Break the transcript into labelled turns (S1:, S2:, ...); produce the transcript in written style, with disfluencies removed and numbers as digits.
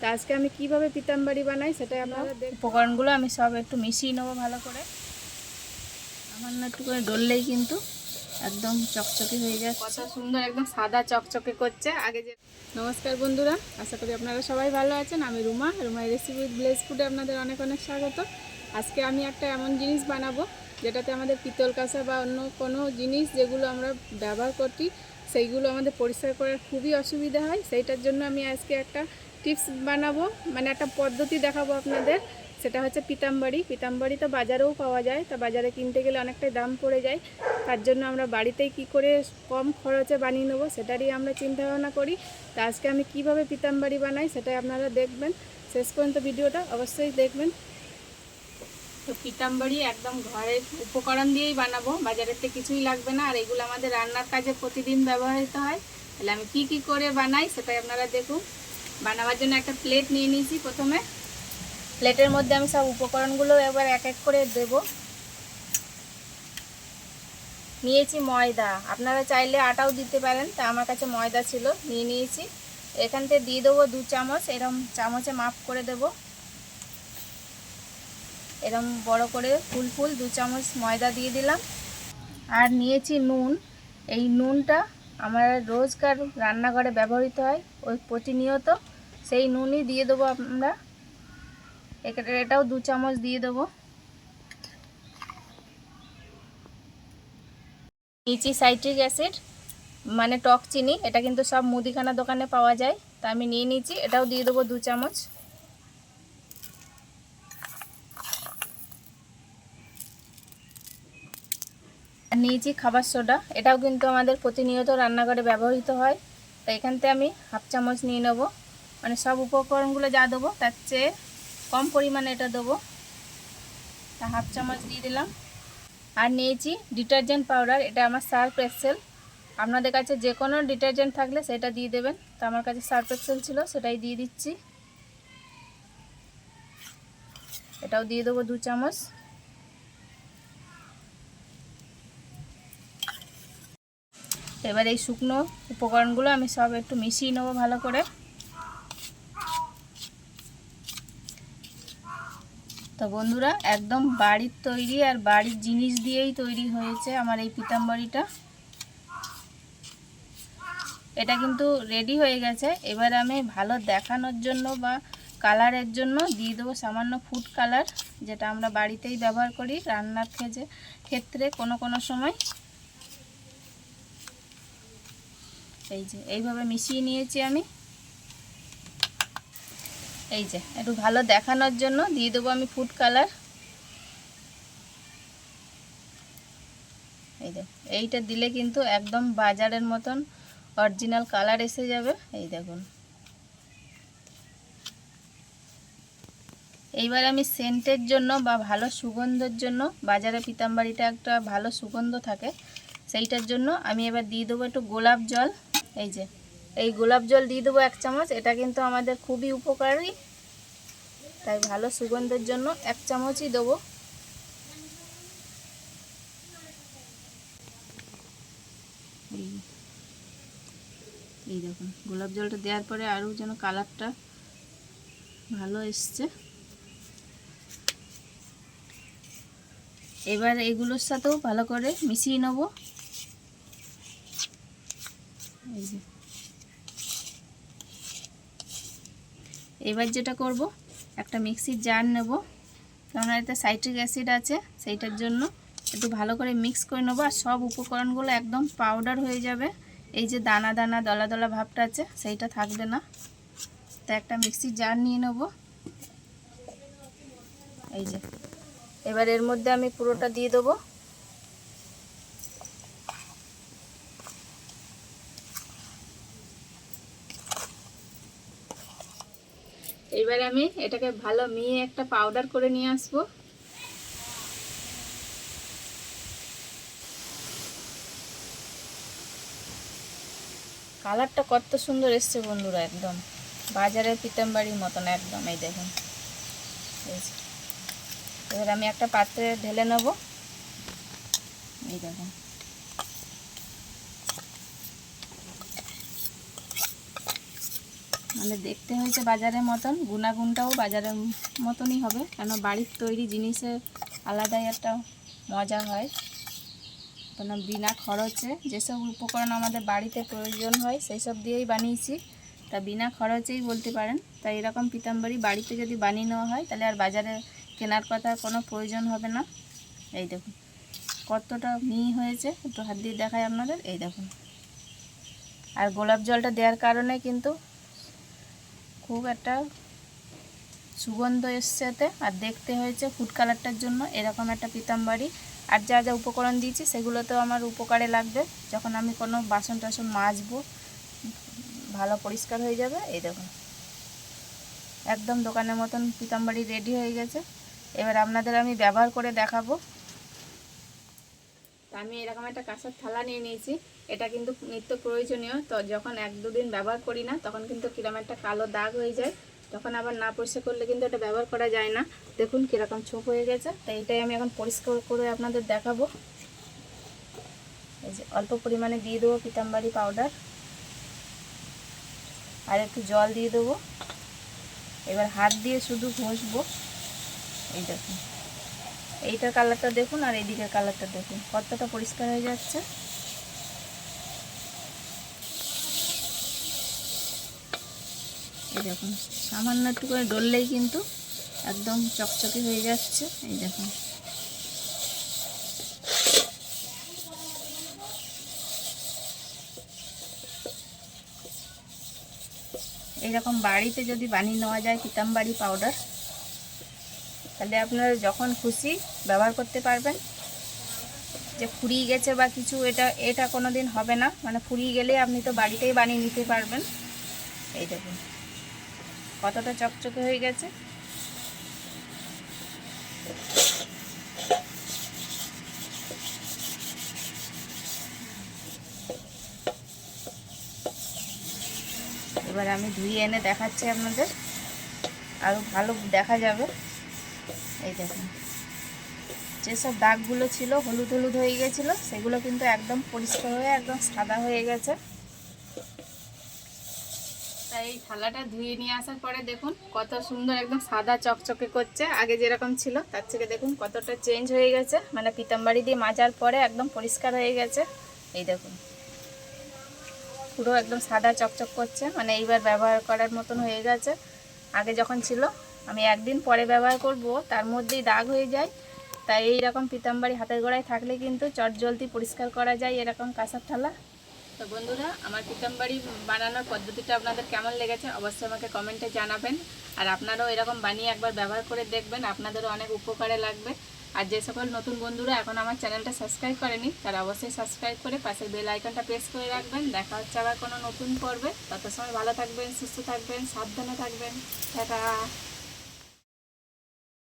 S1: তো আজকে আমি কিভাবে পিতাম্বারি বানাই সেটাই আপনারা উপকরণগুলো আমি সব একটু মিশিয়ে নেবো ভালো করে। সামান্য একটু করে ডললেই কিন্তু একদম চকচকে হয়ে যায়, কত সুন্দর একদম সাদা চকচকে করছে। আগে যে নমস্কার বন্ধুরা, আশা করি আপনারা সবাই ভালো আছেন। আমি রুমাই রেসিপি উইথ ব্লেস ফুডে আপনাদের অনেক অনেক স্বাগত। আজকে আমি একটা এমন জিনিস বানাবো যেটাতে আমাদের পিতল কাঁসা বা অন্য কোনো জিনিস যেগুলো আমরা ব্যবহার করি সেইগুলো আমাদের পরিষ্কার করার খুবই অসুবিধা হয়। সেইটার জন্য আমি আজকে একটা টিপস বানাবো, মানে একটা পদ্ধতি দেখাবো আপনাদের। সেটা হচ্ছে পিতাম্বারি তো বাজারেও পাওয়া যায়, তা বাজারে কিনতে গেলে অনেকটাই দাম পড়ে যায়। তার জন্য আমরা বাড়িতেই কি করে কম খরচে বানিয়ে নেবো সেটারই আমরা চিন্তা ভাবনা করি। তা আজকে আমি কিভাবে পিতাম্বারি বানাই সেটাই আপনারা দেখবেন, শেষ পর্যন্ত ভিডিওটা অবশ্যই দেখবেন। তো পিতাম্বারি একদম ঘরের উপকরণ দিয়েই বানাবো, বাজারের থেকে কিছুই লাগবে না। আর এগুলো আমাদের রান্নার কাজে প্রতিদিন ব্যবহৃত হয়। তাহলে আমি কি করে বানাই সেটাই আপনারা দেখুন। বানাবার জন্য একটা প্লেট নিয়ে নিয়েছি। প্রথমে প্লেটের মধ্যে আমি সব উপকরণগুলো এবার এক এক করে দেব। নিয়েছি ময়দা, আপনারা চাইলে আটাও দিতে পারেন, তা আমার কাছে ময়দা ছিল, নিয়েছি। এখান থেকে দিয়ে দেবো 2 চামচ, এরকম চামচে মাপ করে দেব। এরকম বড় করে ফুল 2 চামচ ময়দা দিয়ে দিলাম। আর নিয়েছি নুন। এই নুনটা আমার রোজকার রান্নাঘরে ব্যবহৃত হয়, ওই প্রতিনিয়ত সেই নুনই দিয়ে দেবো আমরা। এটাও 2 চামচ দিয়ে দেবো। নিয়েছি সাইট্রিক অ্যাসিড, মানে টক চিনি। এটা কিন্তু সব মুদিখানা দোকানে পাওয়া যায়, তা আমি নিয়ে নিয়েছি। এটাও দিয়ে দেবো 2 চামচ। আর নিয়েছি খাবার সোডা, এটাও কিন্তু আমাদের প্রতিনিয়ত রান্নাঘরে ব্যবহৃত হয়, তাই এখান থেকে আমি হাফ চামচ নিয়ে নেব। মানে সব উপকরণগুলো যা দেবো তার চেয়ে কম পরিমাণে এটা দেবো, তা হাফ চামচ দিয়ে দিলাম। আর নিয়েছি ডিটারজেন্ট পাউডার, এটা আমার সার্ফ এক্সেল। আপনাদের কাছে যে কোনো ডিটারজেন্ট থাকলে সেটা দিয়ে দেবেন, তো আমার কাছে সার্ফ এক্সেল ছিল, সেটাই দিয়ে দিচ্ছি। এটাও দিয়ে দেবো 2 চামচ। এবার এই শুকনো উপকরণগুলো আমি সব একটু মিশিয়ে নেবো ভালো করে। তো বন্ধুরা, একদম বাড়ির তৈরি আর বাড়ির জিনিস দিয়েই তৈরি হয়েছে আমার এই পিতাম্বরিটা। এটা কিন্তু রেডি হয়ে গেছে। এবার আমি ভালো দেখানোর জন্য বা কালারের জন্য দিয়ে দেবো সামান্য ফুড কালার, যেটা আমরা বাড়িতেই ব্যবহার করি রান্নার ক্ষেত্রে কোনো সময়। এই যে এইভাবে মিশিয়ে নিয়েছি আমি। এই যে একটু ভালো দেখানোর জন্য দিয়ে দেবো আমি ফুড কালার। এই যে এইটা দিলে কিন্তু একদম বাজারের মতন অরিজিনাল কালার এসে যাবে। এই দেখুন। এইবার আমি সেন্টের জন্য বা ভালো সুগন্ধের জন্য, বাজারে পিতাম্বারিটা একটা ভালো সুগন্ধ থাকে, সেইটার জন্য আমি এবার দিয়ে দেবো একটু গোলাপ জল। এই যে এই গোলাপ জল দিয়ে দেবো 1 চামচ। এটা কিন্তু আমাদের খুবই উপকারী, তাই ভালো সুগন্ধের জন্য 1 চামচই দেবো। এই দেখুন, গোলাপ জলটা দেওয়ার পরে আরও যেন কালারটা ভালো এসছে। এবার এগুলোর সাথেও ভালো করে মিশিয়ে নেব। এই যে এবার যেটা করব, একটা মিক্সির জার নেব, কারণ এতে সাইট্রিক অ্যাসিড আছে, সেইটার জন্য একটু ভালো করে মিক্স করে নেবো। আর সব উপকরণগুলো একদম পাউডার হয়ে যাবে। এই যে দানা দানা দলা দলা ভাবটা আছে সেইটা থাকবে না। তা একটা মিক্সির জার নিয়ে নেব। এই যে এবার এর মধ্যে আমি পুরোটা দিয়ে দেবো। এবার আমি এটাকে ভালো মিহি একটা পাউডার করে নিয়ে আসবো। কালারটা কত সুন্দর এসছে বন্ধুরা, একদম বাজারের পিতাম্বারির মতন একদম। এই দেখুন। এবার আমি একটা পাত্রে ঢেলে নেব। এই দেখুন। মানে দেখতে হয়েছে বাজারের মতন, গুণাগুণটাও বাজারের মতনই হবে, কেন বাড়ির তৈরি জিনিসের আলাদাই একটা মজা হয়। কেন বিনা খরচে যেসব উপকরণ আমাদের বাড়িতে প্রয়োজন হয় সেই সব দিয়েই বানিয়েছি, তা বিনা খরচেই বলতে পারেন। তাই এরকম পিতাম্বরী বাড়িতে যদি বানিয়ে নেওয়া হয় তাহলে আর বাজারে কেনার কথা কোনো প্রয়োজন হবে না। এই দেখুন কতটা মিহি হয়েছে, একটু হাত দিয়ে দেখাই আপনাদের। এই দেখুন, আর গোলাপ জলটা দেওয়ার কারণে কিন্তু খুব একটা সুগন্ধ এসছে এতে, আর দেখতে হয়েছে ফুড কালারটার জন্য এরকম একটা পিতাম্বরী। আর যা যা উপকরণ দিয়েছি সেগুলো তো আমার উপকারে লাগবে, যখন আমি কোনো বাসন টাসন মাজবো ভালো পরিষ্কার হয়ে যাবে। এই দেখুন একদম দোকানের মতন পিতাম্বরী রেডি হয়ে গেছে। এবার আপনাদের আমি ব্যবহার করে দেখাবো। আমি এরকম একটা কাঁসার থালা নিয়ে নিয়েছি, এটা কিন্তু নিত্য প্রয়োজনীয়। তো যখন 1-2 দিন ব্যবহার করি না তখন কিন্তু কিরকম একটা কালো দাগ হয়ে যায়, তখন আবার না পরিষ্কার করলে কিন্তু এটা ব্যবহার করা যায় না। দেখুন কীরকম ছোপ হয়ে গেছে। তো এইটাই আমি এখন পরিষ্কার করে আপনাদের দেখাবো। এই যে অল্প পরিমাণে দিয়ে দেবো পিতাম্বরী পাউডার, আর একটু জল দিয়ে দেবো। এবার হাত দিয়ে শুধু ঘষবো। এই দেখুন এইটার কালারটা দেখুন, আর এইদিকের কালারটা দেখুন কতটা পরিষ্কার হয়ে যাচ্ছে। এই দেখুন সামান্য একটু করে ডললেই কিন্তু একদম চকচকে হয়ে যাচ্ছে। এই দেখুন এইরকম বাড়িতে যদি বানিয়ে নেওয়া যায় পিতাম্বরী পাউডার, তাহলে আপনারা যখন খুশি ব্যবহার করতে পারবেন। যে ফুরিয়ে গেছে বা কিছু, এটা কোনো দিন হবে না, মানে ফুরিয়ে গেলে আপনি তো বাড়িতেই বানিয়ে নিতে পারবেন। এই দেখুন কতটা চকচকে হয়ে গেছে। এবার আমি ধুয়ে এনে দেখাচ্ছি আপনাদের, আরও ভালো দেখা যাবে। এই দেখুন যেসব দাগগুলো ছিল হলুদ হলুদ হয়ে গেছিলো সেগুলো কিন্তু একদম পরিষ্কার হয়ে একদম সাদা হয়ে গেছে। তাই এই থালাটা ধুয়ে নিয়ে আসার পরে দেখুন কত সুন্দর একদম সাদা চকচকে করছে। আগে যেরকম ছিল তার থেকে দেখুন কতটা চেঞ্জ হয়ে গেছে, মানে পিতাম্বরী দিয়ে মাজার পরে একদম পরিষ্কার হয়ে গেছে। এই দেখুন পুরো একদম সাদা চকচক করছে, মানে এইবার ব্যবহার করার মতন হয়ে গেছে। আগে যখন ছিল আমি একদিন পরে ব্যবহার করব তার মধ্যেই দাগ হয়ে যায়। তাই এইরকম পিতাম্বরী হাতের গোড়ায় থাকলে কিন্তু চটজলদি পরিষ্কার করা যায় এরকম কাঁসার থালা। তো বন্ধুরা আমার পিতাম্বরী বানানোর পদ্ধতিটা আপনাদের কেমন লেগেছে অবশ্যই আমাকে কমেন্টে জানাবেন। আর আপনারাও এরকম বানিয়ে একবার ব্যবহার করে দেখবেন, আপনাদেরও অনেক উপকারে লাগবে। আর যে সকল নতুন বন্ধুরা এখন আমার চ্যানেলটা সাবস্ক্রাইব করেনি তারা অবশ্যই সাবস্ক্রাইব করে পাশের বেল আইকনটা প্রেস করে রাখবেন। দেখা হচ্ছে আবার কোনো নতুন পর্বে। তত সময় ভালো থাকবেন, সুস্থ থাকবেন, সাবধানে থাকবেন। টাটা।